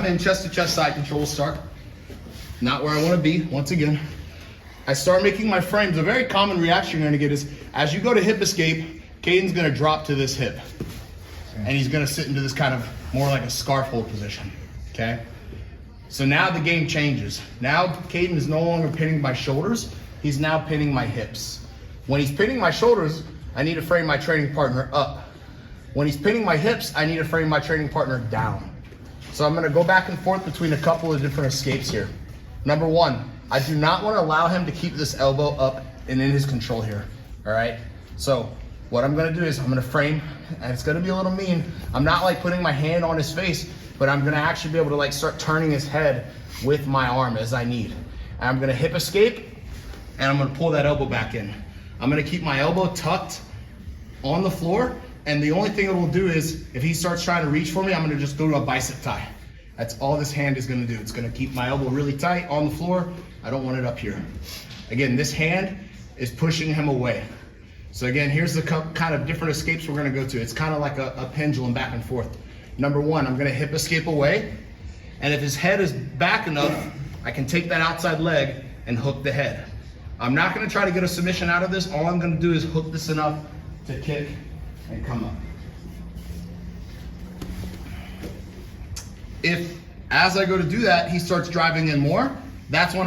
in chest to chest side control start. Not where I want to be, once again. I start making my frames. A very common reaction you're gonna get is, as you go to hip escape, Caden's gonna drop to this hip. And he's gonna sit into this kind of more like a scarf hold position, okay? So now the game changes. Now Caden is no longer pinning my shoulders, he's now pinning my hips. When he's pinning my shoulders, I need to frame my training partner up. When he's pinning my hips, I need to frame my training partner down. So I'm gonna go back and forth between a couple of different escapes here. Number one, I do not wanna allow him to keep this elbow up and in his control here, all right? So what I'm gonna do is I'm gonna frame, and it's gonna be a little mean. I'm not like putting my hand on his face, but I'm gonna actually be able to like start turning his head with my arm as I need. And I'm gonna hip escape, and I'm gonna pull that elbow back in. I'm gonna keep my elbow tucked on the floor, and the only thing it will do is, if he starts trying to reach for me, I'm gonna just go to a bicep tie. That's all this hand is gonna do. It's gonna keep my elbow really tight on the floor. I don't want it up here. Again, this hand is pushing him away. So again, here's the kind of different escapes we're gonna go to. It's kind of like a pendulum back and forth. Number one, I'm gonna hip escape away. And if his head is back enough, I can take that outside leg and hook the head. I'm not gonna try to get a submission out of this. All I'm gonna do is hook this enough to kick and come up. If, as I go to do that, he starts driving in more, that's when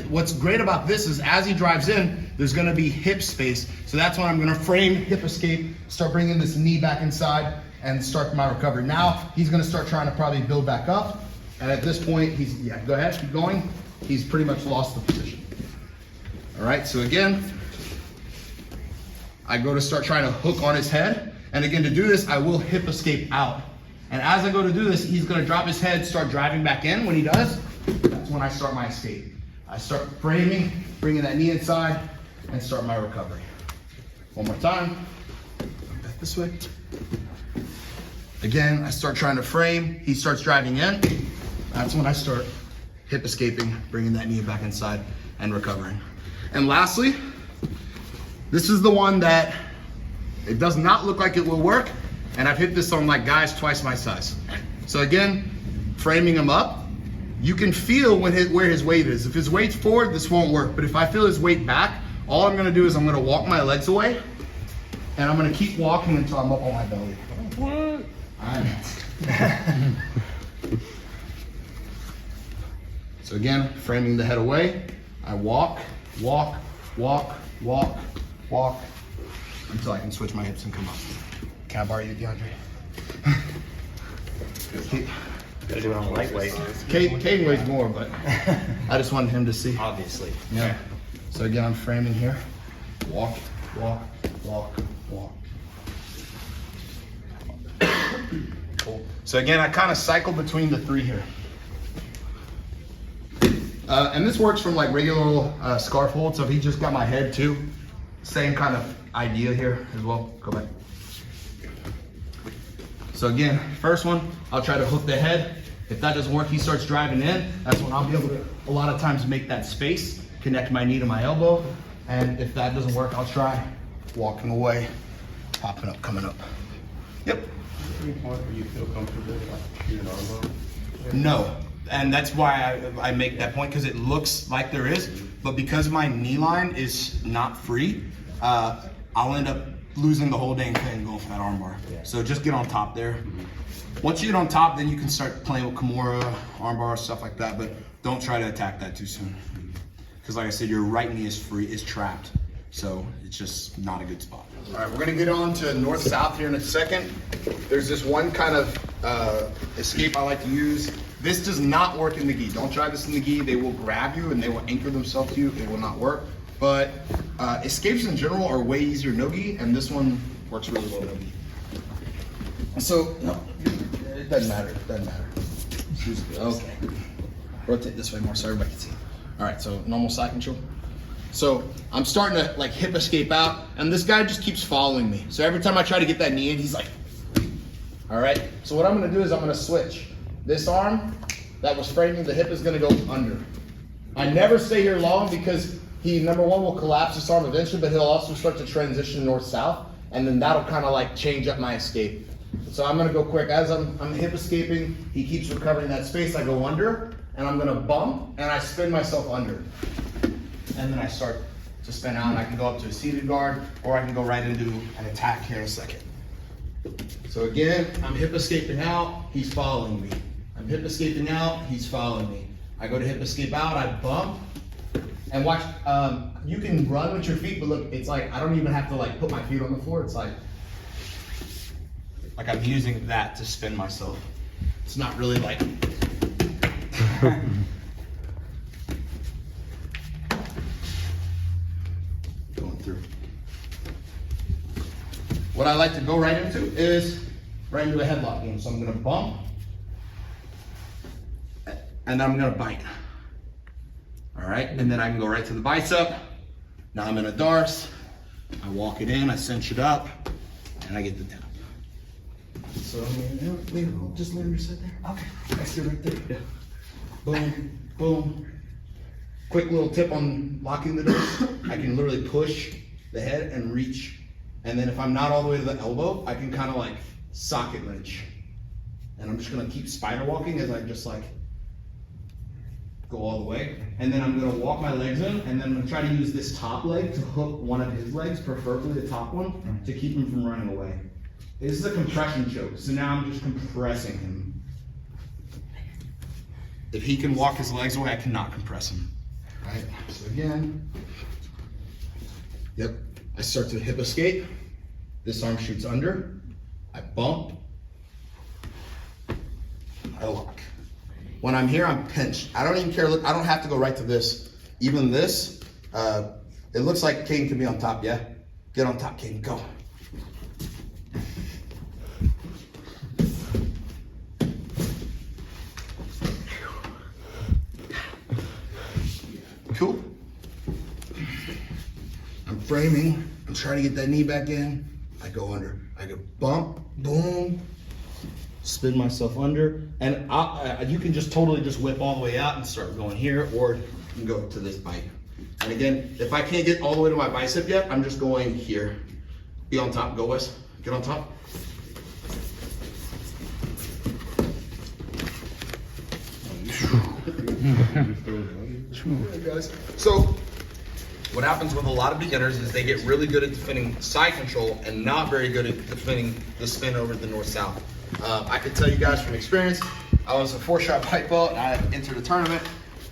what's great about this is as he drives in, there's gonna be hip space. So that's when I'm gonna frame, hip escape, start bringing this knee back inside and start my recovery. Now, he's gonna start trying to probably build back up. And at this point, go ahead, keep going. He's pretty much lost the position. All right, so again, I go to start trying to hook on his head. And again, to do this, I will hip escape out. And as I go to do this, he's gonna drop his head, start driving back in. When he does, that's when I start my escape. I start framing, bringing that knee inside, and start my recovery. One more time, back this way. Again, I start trying to frame, he starts driving in. That's when I start hip escaping, bringing that knee back inside, and recovering. And lastly, this is the one that it does not look like it will work, and I've hit this on like guys twice my size. So again, framing him up, you can feel where his weight is. If his weight's forward, this won't work. But if I feel his weight back, all I'm gonna do is I'm gonna walk my legs away, and I'm gonna keep walking until I'm up on my belly. What? I know. So again, framing the head away, I walk, walk, walk, walk, walk, until I can switch my hips and come up. Can I borrow you, DeAndre? Gotta do it on lightweight. Caden weighs more, but I just wanted him to see. Obviously. Yeah. So again, I'm framing here. Walk, walk, walk, walk. Cool. So again, I kind of cycle between the three here. And this works from like regular scarf hold. So if he just got my head too, same kind of idea here as well. Go back. So again, first one, I'll try to hook the head. If that doesn't work, he starts driving in. That's when I'll be able to, a lot of times, make that space, connect my knee to my elbow. And if that doesn't work, I'll try walking away, popping up, coming up. Yep. Any point where you feel comfortable like shooting an elbow? No, and that's why I make that point, because it looks like there is, but because my knee line is not free, I'll end up losing the whole dang thing going for that armbar. Yeah. So just get on top there. Once you get on top, then you can start playing with Kimura, armbar, stuff like that, but don't try to attack that too soon. Because like I said, your right knee is free, is trapped. So it's just not a good spot. All right, we're gonna get on to north-south here in a second. There's this one kind of escape I like to use. This does not work in the gi. Don't try this in the gi. They will grab you and they will anchor themselves to you. It will not work. But escapes in general are way easier no gi, and this one works really well no gi. So, no, it doesn't matter, it doesn't matter. Okay. Rotate this way more so everybody can see. All right, so normal side control. So I'm starting to like hip escape out, and this guy just keeps following me. So every time I try to get that knee in, he's like, all right. So what I'm gonna do is I'm gonna switch. This arm that was framing the hip is gonna go under. I never stay here long because he, number one, will collapse this arm eventually, but he'll also start to transition north-south, and then that'll kind of like change up my escape. So I'm gonna go quick. As I'm hip escaping, he keeps recovering that space. I go under, and I'm gonna bump, and I spin myself under. And then I start to spin out, and I can go up to a seated guard, or I can go right into an attack here in a second. So again, I'm hip escaping out, he's following me. I'm hip escaping out, he's following me. I go to hip escape out, I bump, and watch, you can run with your feet, but look, it's like, I don't even have to like put my feet on the floor. It's like I'm using that to spin myself. It's not really like, going through. What I like to go right into is right into a headlock game. So I'm gonna bump, and then I'm gonna bite. All right, and then I can go right to the bicep. Now I'm in a darce. I walk it in, I cinch it up, and I get the tap. So leave it alone. Just let her sit there. Okay, I sit right there. Yeah. Boom, boom. Quick little tip on locking the doors. I can literally push the head and reach. And then if I'm not all the way to the elbow, I can kind of like socket wrench. And I'm just gonna keep spider walking as I just like go all the way. And then I'm gonna walk my legs in, and then I'm gonna try to use this top leg to hook one of his legs, preferably the top one, to keep him from running away. This is a compression choke, so now I'm just compressing him. If he can walk his legs away, I cannot compress him. Right, so again, yep, I start to hip escape. This arm shoots under, I bump, I lock. When I'm here, I'm pinched. I don't even care, look, I don't have to go right to this. Even this, it looks like Caden can be on top, yeah? Get on top, Caden, go. Cool. I'm framing, I'm trying to get that knee back in. I go under, I go bump, boom, spin myself under, and you can just totally just whip all the way out and start going here, or you can go to this bite. And again, if I can't get all the way to my bicep yet, I'm just going here. Be on top, go Wes, get on top. Guys. So what happens with a lot of beginners is they get really good at defending side control and not very good at defending the spin over the north-south. I can tell you guys from experience, I was a 4-shot white belt and I entered a tournament.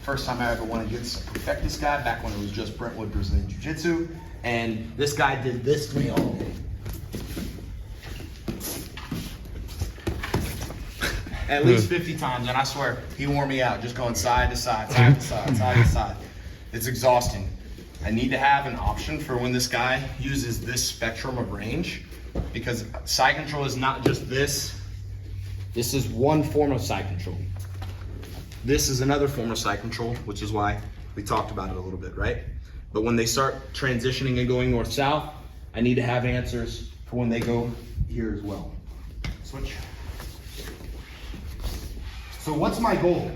First time I ever went against a perfectus guy back when it was just Brentwood Brazilian Jiu-Jitsu. And this guy did this to me all day. At least 50 times, and I swear, he wore me out, just going side to side, side to side, side to side. It's exhausting. I need to have an option for when this guy uses this spectrum of range, because side control is not just this. This is one form of side control. This is another form of side control, which is why we talked about it a little bit, right? But when they start transitioning and going north-south, I need to have answers for when they go here as well. Switch. So what's my goal?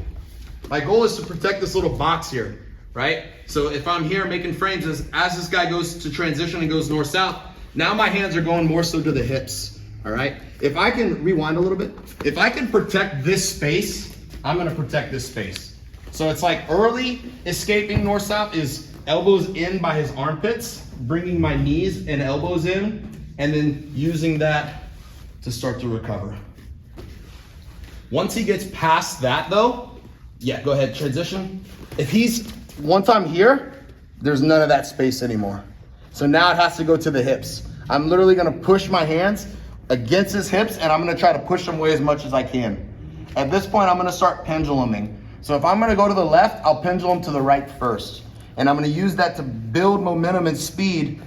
My goal is to protect this little box here, right? So if I'm here making frames, as this guy goes to transition and goes north-south, now my hands are going more so to the hips, all right? If I can rewind a little bit, if I can protect this space, I'm gonna protect this space. So it's like early escaping north-south is elbows in by his armpits, bringing my knees and elbows in, and then using that to start to recover. Once he gets past that though, yeah, go ahead, transition. If he's, once I'm here, there's none of that space anymore. So now it has to go to the hips. I'm literally gonna push my hands against his hips and I'm gonna try to push them away as much as I can. At this point, I'm gonna start penduluming. So if I'm gonna go to the left, I'll pendulum to the right first. And I'm gonna use that to build momentum and speed.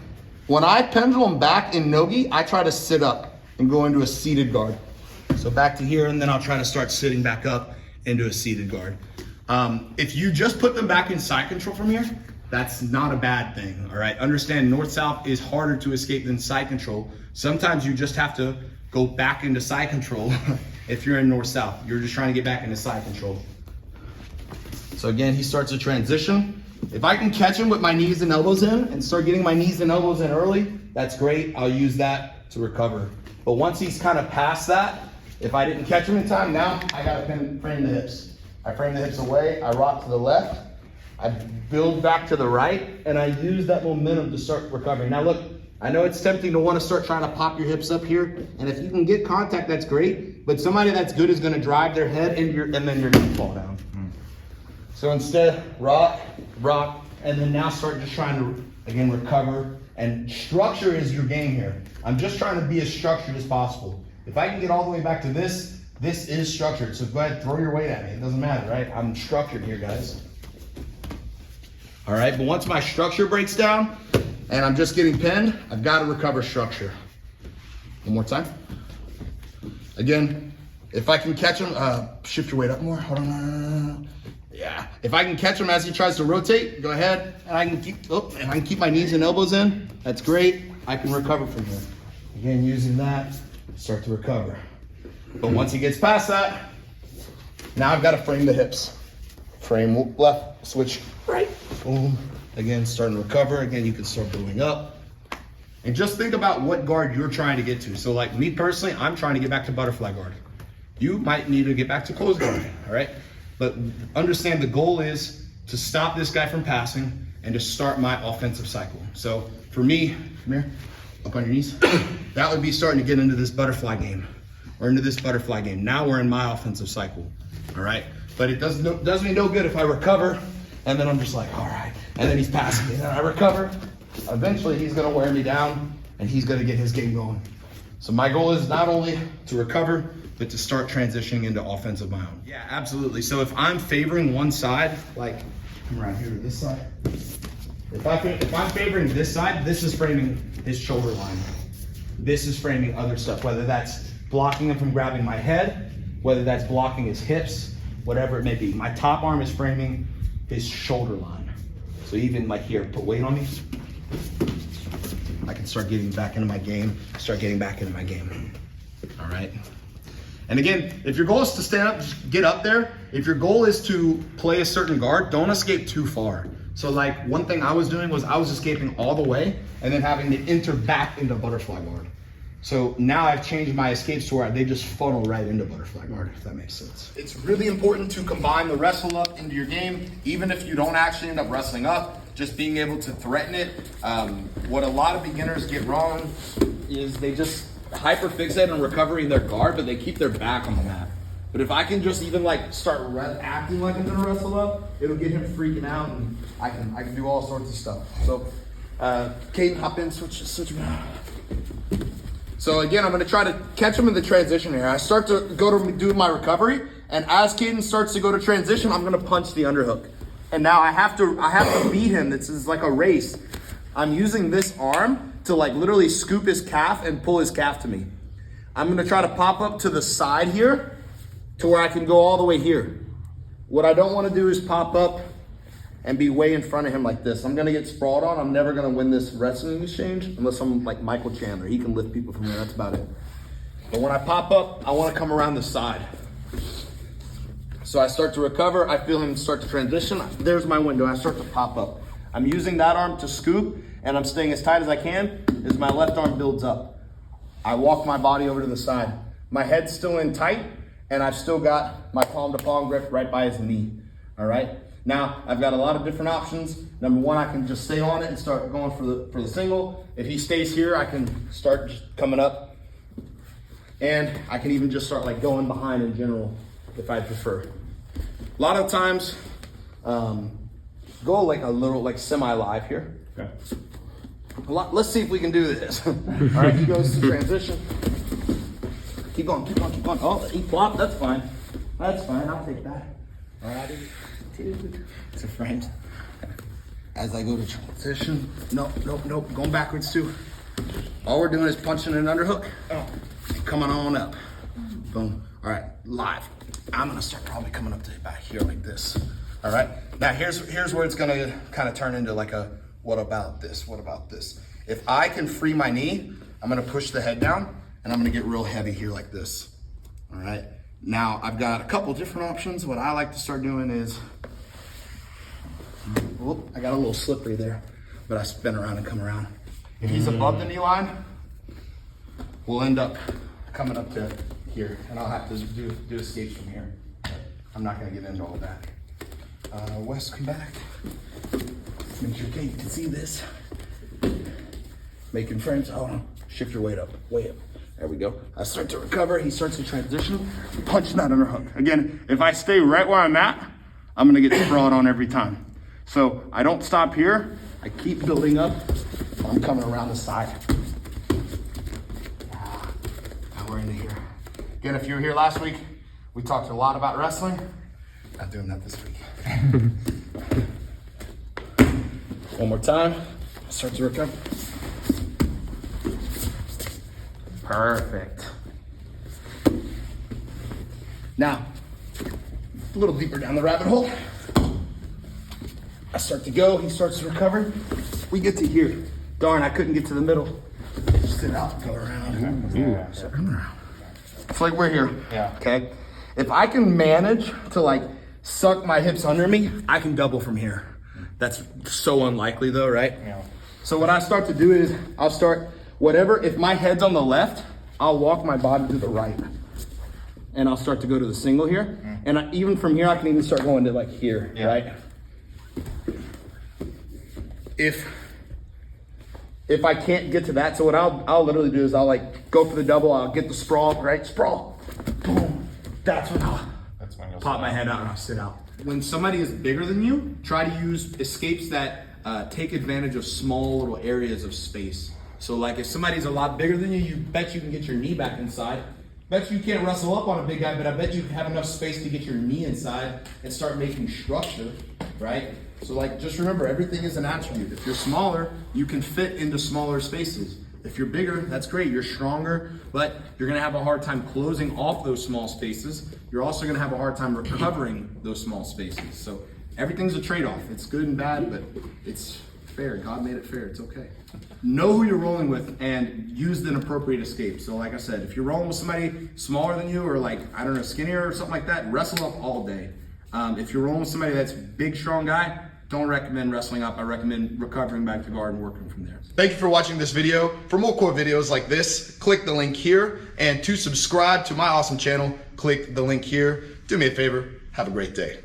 When I pendulum back in Nogi, I try to sit up and go into a seated guard. So back to here, and then I'll try to start sitting back up into a seated guard. If you just put them back in side control from here, that's not a bad thing, all right? Understand north-south is harder to escape than side control. Sometimes you just have to go back into side control if you're in north-south. You're just trying to get back into side control. So again, he starts a transition. If I can catch him with my knees and elbows in and start getting my knees and elbows in early, that's great. I'll use that to recover. But once he's kind of past that, if I didn't catch him in time, now I gotta frame the hips. I frame the hips away, I rock to the left, I build back to the right, and I use that momentum to start recovering. Now look, I know it's tempting to want to start trying to pop your hips up here, and if you can get contact, that's great, but somebody that's good is gonna drive their head and then you're gonna fall down. So instead, rock, and then now start just trying to, again, recover. And structure is your game here. I'm just trying to be as structured as possible. If I can get all the way back to this is structured. So go ahead, throw your weight at me. It doesn't matter, right? I'm structured here, guys. All right, but once my structure breaks down and I'm just getting pinned, I've got to recover structure. One more time. Again, if I can catch him, shift your weight up more. Hold on. Yeah. If I can catch him as he tries to rotate, go ahead. And I can keep my knees and elbows in. That's great. I can recover from here. Again, using that, start to recover. But once he gets past that, now I've got to frame the hips. Frame left, switch right. Boom. Again, starting to recover. Again, you can start building up. And just think about what guard you're trying to get to. So like me personally, I'm trying to get back to butterfly guard. You might need to get back to closed guard, all right? But understand the goal is to stop this guy from passing and to start my offensive cycle. So for me, come here, up on your knees. That would be starting to get into this butterfly game or into this butterfly game. Now we're in my offensive cycle, all right? But it does me no good if I recover and then I'm just like, all right. And then he's passing me and then I recover. Eventually he's gonna wear me down and he's gonna get his game going. So my goal is not only to recover, but to start transitioning into offense of my own. Yeah, absolutely. So if I'm favoring one side, like come around here to this side. If I'm favoring this side, this is framing his shoulder line. This is framing other stuff, whether that's blocking him from grabbing my head, whether that's blocking his hips, whatever it may be. My top arm is framing his shoulder line. So even like here, put weight on me. I can start getting back into my game, all right? And again, if your goal is to stand up, just get up there. If your goal is to play a certain guard, don't escape too far. So like one thing I was doing was I was escaping all the way and then having to enter back into butterfly guard. So now I've changed my escapes to where they just funnel right into butterfly guard, if that makes sense. It's really important to combine the wrestle up into your game, even if you don't actually end up wrestling up, just being able to threaten it. What a lot of beginners get wrong is they just hyper fixate on recovering their guard, but they keep their back on the mat. But if I can just even like start acting like I'm gonna wrestle up, it'll get him freaking out, and I can do all sorts of stuff. So, Caden, hop in, switch around. So again, I'm gonna try to catch him in the transition here. I start to go to do my recovery, and as Caden starts to go to transition, I'm gonna punch the underhook. And now I have to beat him. This is like a race. I'm using this arm to like literally scoop his calf and pull his calf to me. I'm gonna try to pop up to the side here to where I can go all the way here. What I don't wanna do is pop up and be way in front of him like this. I'm gonna get sprawled on. I'm never gonna win this wrestling exchange unless I'm like Michael Chandler. He can lift people from there, that's about it. But when I pop up, I wanna come around the side. So I start to recover, I feel him start to transition. There's my window, I start to pop up. I'm using that arm to scoop, and I'm staying as tight as I can as my left arm builds up. I walk my body over to the side. My head's still in tight, and I've still got my palm to palm grip right by his knee, all right? Now, I've got a lot of different options. Number one, I can just stay on it and start going for the single. If he stays here, I can start just coming up. And I can even just start like going behind in general, if I prefer. A lot of times, go like a little like semi-live here. Okay. Let's see if we can do this. All right, he goes to transition. Keep going. Oh, he flopped, that's fine. I'll take that. All righty, dude. It's a friend. As I go to transition. Nope, going backwards too. All we're doing is punching an underhook. Oh, coming on up. Boom. All right, live. I'm gonna start probably coming up to the back here like this. All right, now here's where it's gonna kind of turn into like a, what about this? If I can free my knee, I'm gonna push the head down and I'm gonna get real heavy here like this. All right, now I've got a couple different options. What I like to start doing is, whoop, I got a little slippery there, but I spin around and come around. If he's above the knee line, we'll end up coming up to here, and I'll have to do escapes from here. But I'm not gonna get into all that. Wes, come back. Make sure Kate can see this. Making frames. Hold on. Shift your weight up. Way up. There we go. I start to recover. He starts to transition. Punch that underhook. Again, if I stay right where I'm at, I'm gonna get sprawled on every time. So I don't stop here. I keep building up. I'm coming around the side. Now we're into here. Again, if you were here last week, we talked a lot about wrestling. Not doing that this week. One more time. Start to recover. Perfect. Now, a little deeper down the rabbit hole. I start to go, he starts to recover. We get to here. Darn, I couldn't get to the middle. Sit out, go around. Sit around. It's like we're here. Yeah. Okay? If I can manage to like suck my hips under me, I can double from here. That's so unlikely though, right? Yeah. So what I start to do is I'll start whatever, if my head's on the left, I'll walk my body to the right. And I'll start to go to the single here. And even from here, I can even start going to like here, right? If I can't get to that, so what I'll literally do is I'll like go for the double, I'll get the sprawl, right? Sprawl, boom. That's when I'll pop my head out and I'll sit out. When somebody is bigger than you, try to use escapes that take advantage of small little areas of space. So like if somebody's a lot bigger than you, you bet you can get your knee back inside. Bet you can't wrestle up on a big guy, but I bet you have enough space to get your knee inside and start making structure, right? So like, just remember, everything is an attribute. If you're smaller, you can fit into smaller spaces. If you're bigger, that's great, you're stronger, but you're gonna have a hard time closing off those small spaces. You're also gonna have a hard time recovering those small spaces. So everything's a trade-off. It's good and bad, but it's fair. God made it fair, it's okay. Know who you're rolling with and use an appropriate escape. So like I said, if you're rolling with somebody smaller than you or like, I don't know, skinnier or something like that, wrestle up all day. If you're rolling with somebody that's big, strong guy, don't recommend wrestling up. I recommend recovering back to guard and working from there. Thank you for watching this video. For more core videos like this, click the link here. And to subscribe to my awesome channel, click the link here. Do me a favor, have a great day.